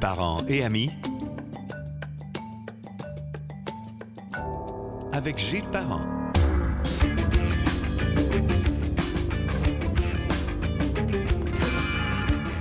Parents et amis avec Gilles Parent.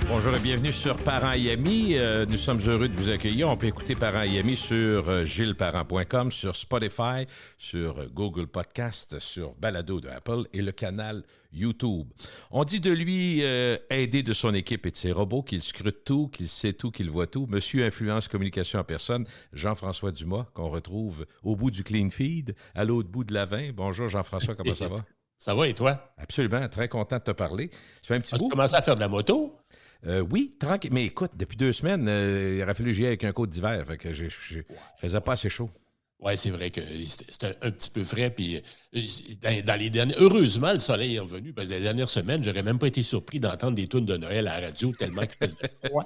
Bonjour et bienvenue sur Parents et Amis. Nous sommes heureux de vous accueillir. On peut écouter Parents et Amis sur gillesparent.com, sur Spotify, sur Google Podcast, sur Balado de Apple et le canal YouTube. On dit de lui, aidé de son équipe et de ses robots, qu'il scrute tout, qu'il sait tout, qu'il voit tout. Monsieur Influence Communication en personne, Jean-François Dumas, qu'on retrouve au bout du Clean Feed, à l'autre bout de la 20. Bonjour Jean-François, comment ça va? Ça va et toi? Absolument, très content de te parler. Ça fait un petit bout. Tu commences à faire de la moto? Oui, tranquille. Mais écoute, depuis 2 semaines, il aurait fallu que j'y aille avec un coat d'hiver. Fait que je faisais pas assez chaud. Oui, c'est vrai que c'était un petit peu frais. Puis dans les derniers, heureusement, le soleil est revenu. Parce que les dernières semaines, j'aurais même pas été surpris d'entendre des tunes de Noël à la radio tellement que c'était froid,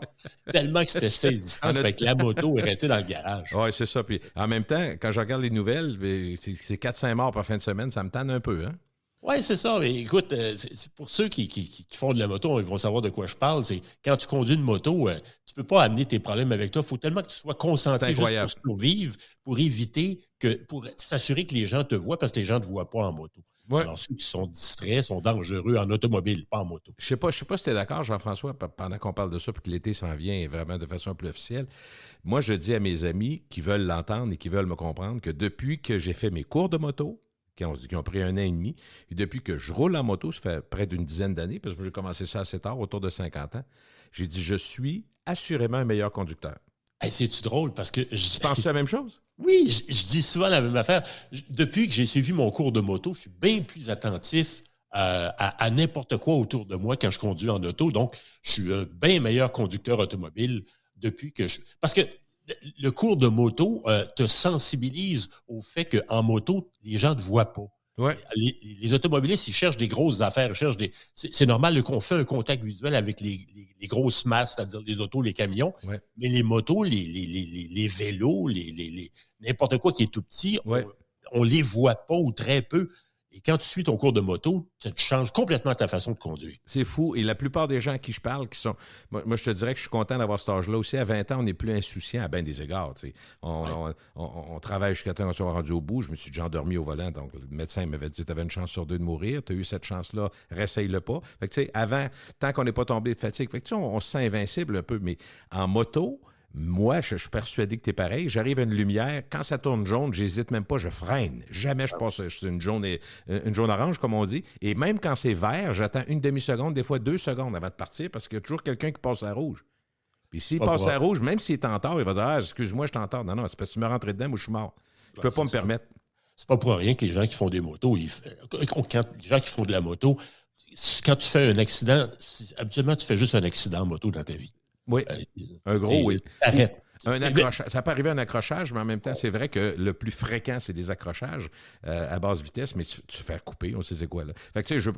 tellement que c'était saisissant. Ça fait que la moto est restée dans le garage. Oui, c'est ça. Puis en même temps, quand je regarde les nouvelles, c'est 4-5 morts par fin de semaine, ça me tanne un peu, hein? Oui, c'est ça. Mais écoute, c'est pour ceux qui font de la moto, ils vont savoir de quoi je parle. C'est quand tu conduis une moto, tu peux pas amener tes problèmes avec toi. Il faut tellement que tu sois concentré juste pour survivre, pour éviter pour s'assurer que les gens te voient parce que les gens ne te voient pas en moto. Ouais. Alors, ceux qui sont distraits sont dangereux en automobile, pas en moto. Je sais pas si tu es d'accord, Jean-François, pendant qu'on parle de ça, puis que l'été s'en vient vraiment de façon plus officielle. Moi, je dis à mes amis qui veulent l'entendre et qui veulent me comprendre que depuis que j'ai fait mes cours de moto, qui ont pris 1 an et demi. Et depuis que je roule en moto, ça fait près d'une dizaine d'années, parce que j'ai commencé ça assez tard, autour de 50 ans, j'ai dit, je suis assurément un meilleur conducteur. Hey, c'est-tu drôle? Parce que tu penses la même chose? Oui, je dis souvent la même affaire. Depuis que j'ai suivi mon cours de moto, je suis bien plus attentif à n'importe quoi autour de moi quand je conduis en auto. Donc, je suis un bien meilleur conducteur automobile depuis que je... Parce que le cours de moto te sensibilise au fait qu'en moto, les gens ne te voient pas. Ouais. Les automobilistes, ils cherchent des grosses affaires. C'est normal qu'on fait un contact visuel avec les grosses masses, c'est-à-dire les autos, les camions. Ouais. Mais les motos, les vélos, n'importe quoi qui est tout petit, ouais. on les voit pas ou très peu. Et quand tu suis ton cours de moto, ça te change complètement ta façon de conduire. C'est fou. Et la plupart des gens à qui je parle, qui sont... Moi, je te dirais que je suis content d'avoir cet âge-là aussi. À 20 ans, on n'est plus insouciant à bien des égards. On travaille jusqu'à temps qu'on soit rendu au bout. Je me suis déjà endormi au volant. Donc, le médecin m'avait dit, tu avais une chance sur 2 de mourir. Tu as eu cette chance-là, réessaye-le pas. Fait que, tu sais, avant, tant qu'on n'est pas tombé de fatigue, fait que, tu sais, on se sent invincible un peu. Mais en moto... Moi, je suis persuadé que tu es pareil. J'arrive à une lumière. Quand ça tourne jaune, j'hésite même pas, je freine. Jamais je passe une jaune-orange, comme on dit. Et même quand c'est vert, j'attends une demi-seconde, des fois 2 secondes avant de partir parce qu'il y a toujours quelqu'un qui passe à rouge. Puis s'il passe à rouge, même s'il est en tort, il va dire « Ah, excuse-moi, je suis en tort. » Non, c'est parce que tu me rentres dedans, moi, je suis mort. Je peux pas me permettre. C'est pas pour rien que les gens qui font des motos, les gens qui font de la moto, quand tu fais un accident, habituellement, tu fais juste un accident en moto dans ta vie. Oui, un gros, oui. Arrête. Ça peut arriver un accrochage, mais en même temps, c'est vrai que le plus fréquent, c'est des accrochages à basse vitesse, mais tu fais couper, on sait c'est quoi. Là. Fait que tu sais,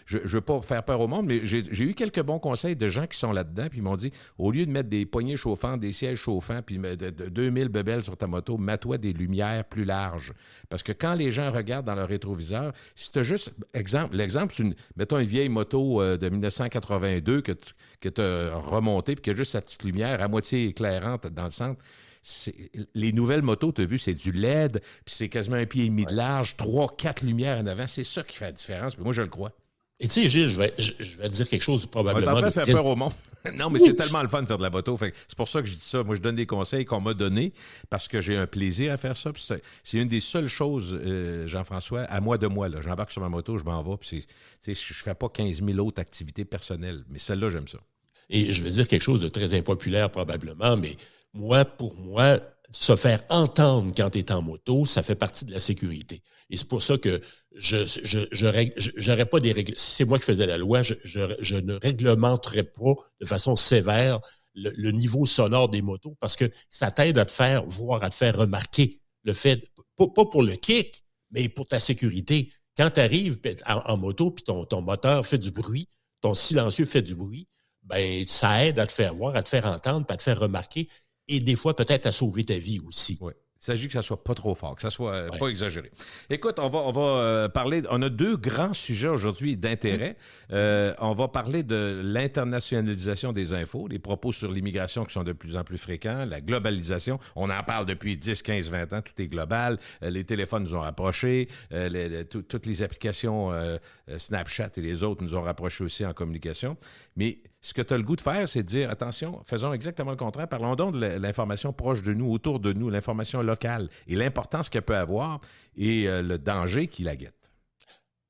je veux pas faire peur au monde, mais j'ai eu quelques bons conseils de gens qui sont là-dedans, puis ils m'ont dit, au lieu de mettre des poignées chauffantes, des sièges chauffants, puis de 2000 bebelles sur ta moto, mets-toi des lumières plus larges. Parce que quand les gens regardent dans leur rétroviseur, si tu as juste... L'exemple, c'est mettons une vieille moto de 1982 que tu as remontée, puis qui a juste sa petite lumière à moitié éclairante dans le centre. Les nouvelles motos, tu as vu, c'est du LED, puis c'est quasiment 1,5 pied de large, 3-4 lumières en avant. C'est ça qui fait la différence, puis moi, je le crois. Et tu sais, Gilles, je vais te dire quelque chose probablement... On va faire peur au monde. Non, mais c'est tellement le fun de faire de la moto. Fait, c'est pour ça que je dis ça. Moi, je donne des conseils qu'on m'a donnés parce que j'ai un plaisir à faire ça. Puis c'est une des seules choses, Jean-François, à moi de moi. Là. J'embarque sur ma moto, je m'en vais. Puis je fais pas 15 000 autres activités personnelles. Mais celle-là, j'aime ça. Et je vais dire quelque chose de très impopulaire probablement, mais pour moi, se faire entendre quand tu es en moto, ça fait partie de la sécurité. Et c'est pour ça que j'aurais pas des règles. Si c'est moi qui faisais la loi, je ne réglementerais pas de façon sévère le niveau sonore des motos parce que ça t'aide à te faire voir, à te faire remarquer. Le fait, pas pour le kick, mais pour ta sécurité. Quand tu arrives en moto puis ton moteur fait du bruit, ton silencieux fait du bruit, ben ça aide à te faire voir, à te faire entendre, puis à te faire remarquer et des fois peut-être à sauver ta vie aussi. Oui. Il s'agit que ça soit pas trop fort, que ça soit pas exagéré. Écoute, on va parler... On a deux grands sujets aujourd'hui d'intérêt. On va parler de l'internationalisation des infos, les propos sur l'immigration qui sont de plus en plus fréquents, la globalisation. On en parle depuis 10, 15, 20 ans. Tout est global. Les téléphones nous ont rapprochés. Toutes les applications Snapchat et les autres nous ont rapprochés aussi en communication. Mais ce que tu as le goût de faire, c'est de dire, attention, faisons exactement le contraire. Parlons donc de l'information proche de nous, autour de nous, l'information locale et l'importance qu'elle peut avoir et le danger qui la guette.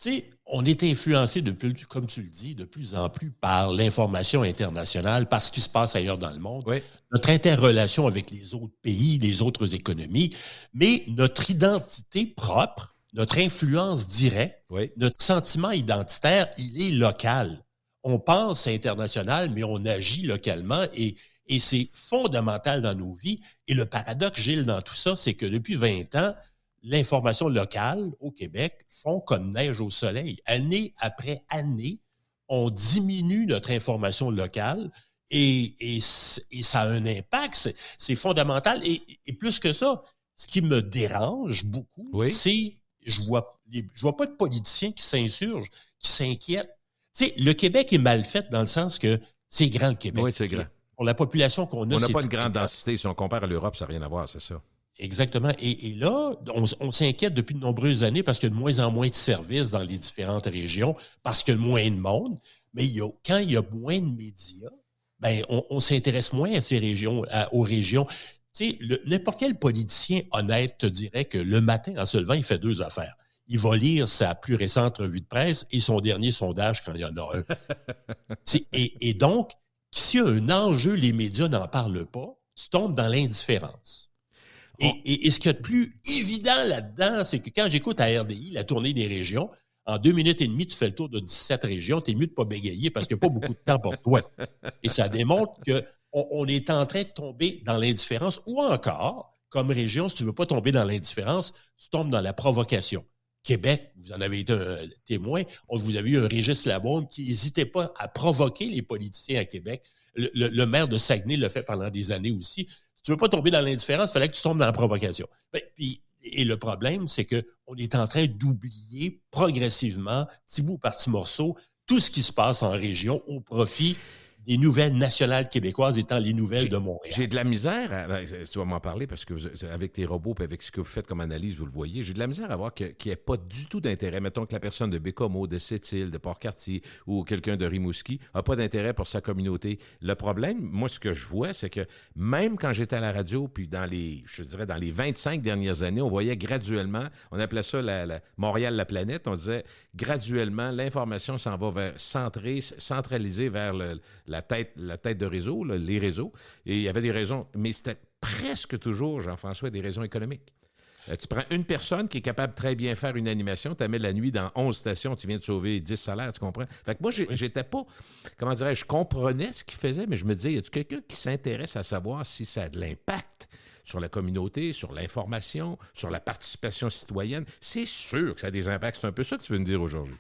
Tu sais, on est influencé, comme tu le dis, de plus en plus par l'information internationale, par ce qui se passe ailleurs dans le monde, oui. Notre interrelation avec les autres pays, les autres économies, mais notre identité propre, notre influence directe, oui. notre sentiment identitaire, il est local. On pense international, mais on agit localement et c'est fondamental dans nos vies. Et le paradoxe, Gilles, dans tout ça, c'est que depuis 20 ans, l'information locale au Québec fond comme neige au soleil. Année après année, on diminue notre information locale et ça a un impact. C'est fondamental. Et plus que ça, ce qui me dérange beaucoup, c'est je vois pas de politiciens qui s'insurgent, qui s'inquiètent. Tu sais, le Québec est mal fait dans le sens que c'est grand, le Québec. Oui, c'est grand. Pour la population qu'on a, on n'a c'est pas une grande densité. Si on compare à l'Europe, ça n'a rien à voir, c'est ça. Exactement. Et là, on s'inquiète depuis de nombreuses années parce qu'il y a de moins en moins de services dans les différentes régions, parce qu'il y a moins de monde. Mais quand il y a moins de médias, ben on s'intéresse moins à ces régions, aux régions. Tu sais, n'importe quel politicien honnête te dirait que le matin, en se levant, il fait deux affaires. Il va lire sa plus récente revue de presse et son dernier sondage quand il y en a un. Et donc, s'il y a un enjeu, les médias n'en parlent pas, tu tombes dans l'indifférence. Et ce qu'il y a de plus évident là-dedans, c'est que quand j'écoute à RDI, la tournée des régions, en 2 minutes et demie, tu fais le tour de 17 régions, t'es mieux de pas bégayer parce qu'il n'y a pas beaucoup de temps pour toi. Et ça démontre qu'on est en train de tomber dans l'indifférence ou encore, comme région, si tu ne veux pas tomber dans l'indifférence, tu tombes dans la provocation. Québec, vous en avez été un témoin, vous avez eu un Régis Labaume qui n'hésitait pas à provoquer les politiciens à Québec. Le maire de Saguenay l'a fait pendant des années aussi. Si tu ne veux pas tomber dans l'indifférence, il fallait que tu tombes dans la provocation. Et le problème, c'est qu'on est en train d'oublier progressivement, petit bout par petit morceau, tout ce qui se passe en région au profit des nouvelles nationales québécoises étant les nouvelles de Montréal. J'ai de la misère, tu vas m'en parler parce que avec tes robots et avec ce que vous faites comme analyse, vous le voyez, j'ai de la misère à voir qu'il n'y ait pas du tout d'intérêt. Mettons que la personne de Bécomo, de Sept-Îles, de Port-Cartier ou quelqu'un de Rimouski n'a pas d'intérêt pour sa communauté. Le problème, moi, ce que je vois, c'est que même quand j'étais à la radio, puis dans les 25 dernières années, on voyait graduellement, on appelait ça Montréal, la planète, on disait graduellement, l'information s'en va centralisée vers la tête de réseau, les réseaux. Et il y avait des raisons, mais c'était presque toujours, Jean-François, des raisons économiques. Tu prends une personne qui est capable de très bien faire une animation, tu la mets la nuit dans 11 stations, tu viens de sauver 10 salaires, tu comprends? Fait que moi, j'étais pas, comment dirais-je, je comprenais ce qu'il faisait, mais je me disais, y a-t-il quelqu'un qui s'intéresse à savoir si ça a de l'impact sur la communauté, sur l'information, sur la participation citoyenne? C'est sûr que ça a des impacts. C'est un peu ça que tu veux nous dire aujourd'hui.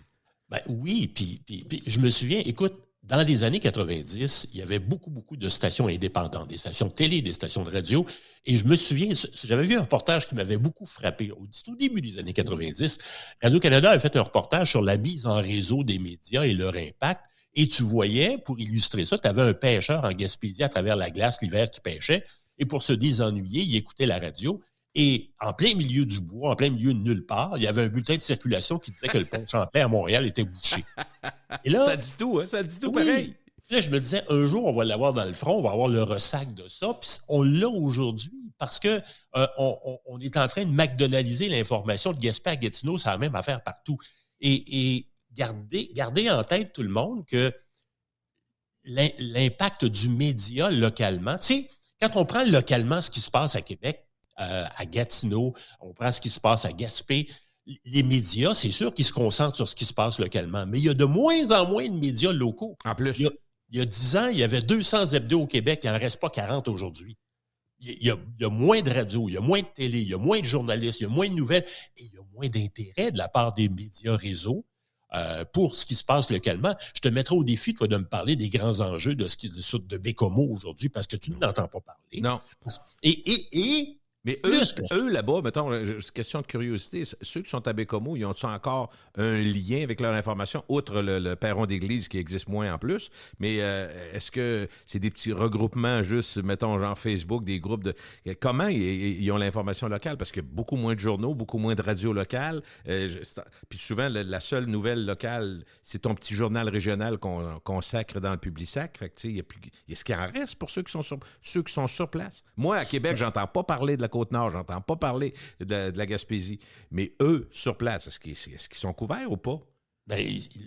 Ben oui, puis je me souviens, écoute, dans les années 90, il y avait beaucoup de stations indépendantes, des stations de télé, des stations de radio. Et je me souviens, j'avais vu un reportage qui m'avait beaucoup frappé. Au début des années 90, Radio-Canada avait fait un reportage sur la mise en réseau des médias et leur impact. Et tu voyais, pour illustrer ça, tu avais un pêcheur en Gaspésie à travers la glace l'hiver qui pêchait. Et pour se désennuyer, il écoutait la radio. Et en plein milieu du bois, en plein milieu de nulle part, il y avait un bulletin de circulation qui disait que le pont Champlain à Montréal était bouché. Et là, ça dit tout, hein? Ça dit tout oui, pareil. Là, je me disais, un jour, on va l'avoir dans le front, on va avoir le ressac de ça. Puis on l'a aujourd'hui parce que on est en train de McDonaldiser l'information de Gaspé à Gatineau, ça a la même affaire partout. Et gardez en tête tout le monde que l'impact du média localement, tu sais, quand on prend localement ce qui se passe à Québec, à Gatineau, on prend ce qui se passe à Gaspé, les médias, c'est sûr qu'ils se concentrent sur ce qui se passe localement, mais il y a de moins en moins de médias locaux. En plus. Il y a 10 ans, il y avait 200 hebdos au Québec, il n'en reste pas 40 aujourd'hui. Il y a moins de radios, il y a moins de télé, il y a moins de journalistes, il y a moins de nouvelles et il y a moins d'intérêt de la part des médias réseaux pour ce qui se passe localement. Je te mettrai au défi, toi, de me parler des grands enjeux de Bécomo aujourd'hui parce que tu n'entends pas parler. Non. Et Mais Plus eux là-bas, mettons, c'est question de curiosité, ceux qui sont à Bécomo, ils ont-ils encore un lien avec leur information, outre le perron d'église qui existe moins en plus? Mais est-ce que c'est des petits regroupements juste, mettons, genre Facebook, des groupes de... Comment ils ont l'information locale? Parce qu'il y a beaucoup moins de journaux, beaucoup moins de radios locales. Puis souvent, la seule nouvelle locale, c'est ton petit journal régional qu'on consacre dans le Publisac. Fait que, tu sais, est-ce qu'il en reste pour ceux qui sont sur place? Moi, à Québec, j'entends pas parler de la Côte-Nord, j'entends pas parler de la Gaspésie. Mais eux, sur place, est-ce qu'ils sont couverts ou pas? Bien,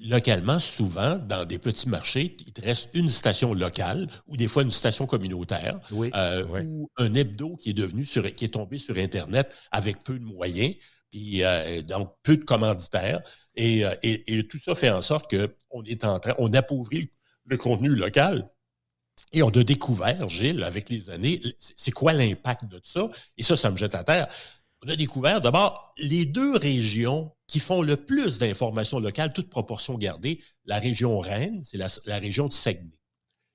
localement, souvent, dans des petits marchés, il te reste une station locale ou des fois une station communautaire Oui. ou un hebdo qui est tombé sur Internet avec peu de moyens, puis donc peu de commanditaires. Et tout ça fait en sorte qu'on appauvrit le contenu local. Et on a découvert, Gilles, avec les années, c'est quoi l'impact de ça? Et ça me jette à terre. On a découvert, d'abord, les deux régions qui font le plus d'informations locales, toute proportion gardée. La région Reine, c'est la région de Saguenay.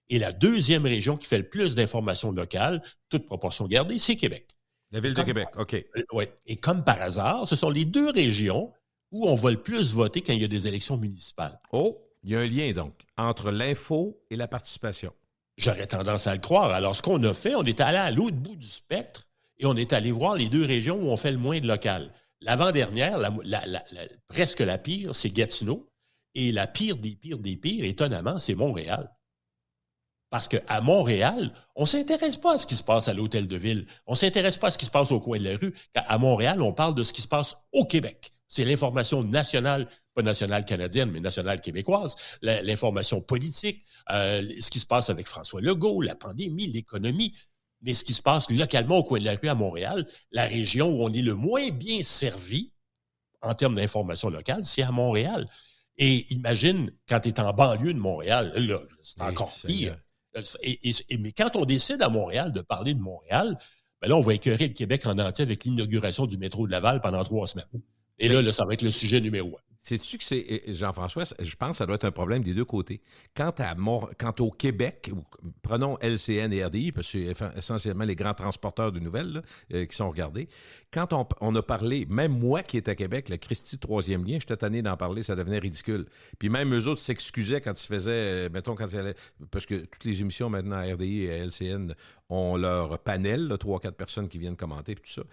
Et la deuxième région qui fait le plus d'informations locales, toute proportion gardée, c'est Québec. La ville de Québec, OK. Oui. Et comme par hasard, ce sont les deux régions où on va le plus voter quand il y a des élections municipales. Oh, il y a un lien, donc, entre l'info et la participation. J'aurais tendance à le croire. Alors, ce qu'on a fait, on est allé à l'autre bout du spectre et on est allé voir les deux régions où on fait le moins de local. L'avant-dernière, presque la pire, c'est Gatineau. Et la pire des pires des pires, étonnamment, c'est Montréal. Parce qu'à Montréal, on ne s'intéresse pas à ce qui se passe à l'hôtel de ville. On ne s'intéresse pas à ce qui se passe au coin de la rue. À Montréal, on parle de ce qui se passe au Québec. C'est l'information nationale, pas nationale canadienne, mais nationale québécoise, l'information politique, ce qui se passe avec François Legault, la pandémie, l'économie, mais ce qui se passe localement au coin de la rue à Montréal, la région où on est le moins bien servi en termes d'information locale, c'est à Montréal. Et imagine, quand tu es en banlieue de Montréal, là, c'est encore pire. Mais quand on décide à Montréal de parler de Montréal, ben là, on va écœurer le Québec en entier avec l'inauguration du métro de Laval pendant 3 semaines. Et là, ça va être le sujet numéro 1. Sais-tu que c'est, Jean-François, je pense que ça doit être un problème des deux côtés. Quant au Québec, prenons LCN et RDI, parce que c'est essentiellement les grands transporteurs de nouvelles là, qui sont regardés. Quand on a parlé, même moi qui étais à Québec, le Christy troisième lien, j'étais tanné d'en parler, ça devenait ridicule. Puis même eux autres s'excusaient quand ils faisaient, mettons, quand ils allaient, parce que toutes les émissions maintenant à RDI et à LCN ont leur panel, 3-4 personnes qui viennent commenter, puis tout ça,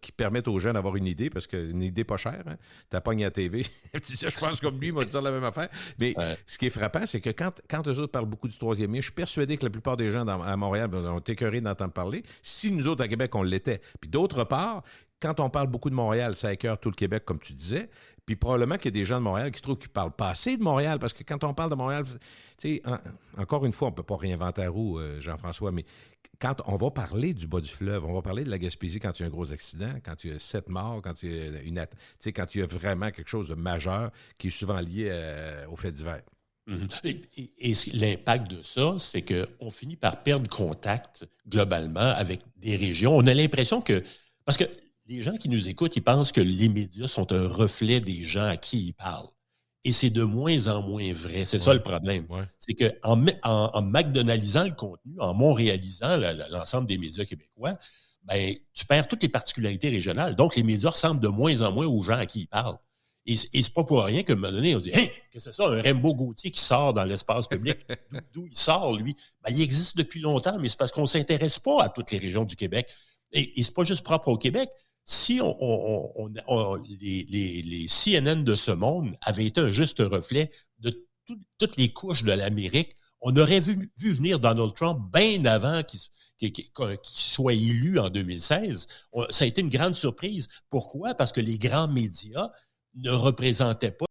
qui permettent aux gens d'avoir une idée, parce qu'une idée pas chère, hein, t'as pogné à la TV, je pense comme lui, il m'a dit la même affaire. Mais ce qui est frappant, c'est que quand eux autres parlent beaucoup du troisième lien, je suis persuadé que la plupart des gens à Montréal ont été écœurés d'entendre parler. Si nous autres à Québec, on l'était. Puis d'autre part, quand on parle beaucoup de Montréal, ça écœure tout le Québec, comme tu disais. Puis probablement qu'il y a des gens de Montréal qui trouvent qu'ils parlent pas assez de Montréal, parce que quand on parle de Montréal, tu sais, encore une fois, on ne peut pas réinventer la roue, Jean-François, mais quand on va parler du bas du fleuve, on va parler de la Gaspésie quand il y a un gros accident, quand il y a 7 morts, quand il y a quand il y a vraiment quelque chose de majeur qui est souvent lié aux faits divers. Mm-hmm. Et l'impact de ça, c'est qu'on finit par perdre contact globalement avec des régions. On a l'impression que... Parce que les gens qui nous écoutent, ils pensent que les médias sont un reflet des gens à qui ils parlent. Et c'est de moins en moins vrai. C'est ça le problème. Ouais. C'est qu'en McDonaldisant le contenu, en montréalisant l'ensemble des médias québécois, ben, tu perds toutes les particularités régionales. Donc, les médias ressemblent de moins en moins aux gens à qui ils parlent. Et c'est pas pour rien qu'à un moment donné, on dit « Hey, qu'est-ce que c'est ça, un Rainbow Gauthier qui sort dans l'espace public? » D'où il sort, lui? Ben, il existe depuis longtemps, mais c'est parce qu'on ne s'intéresse pas à toutes les régions du Québec. Et c'est pas juste propre au Québec. Si les CNN de ce monde avaient été un juste reflet de toutes les couches de l'Amérique, on aurait vu venir Donald Trump bien avant qu'il soit élu en 2016. Ça a été une grande surprise. Pourquoi? Parce que les grands médias ne représentaient pas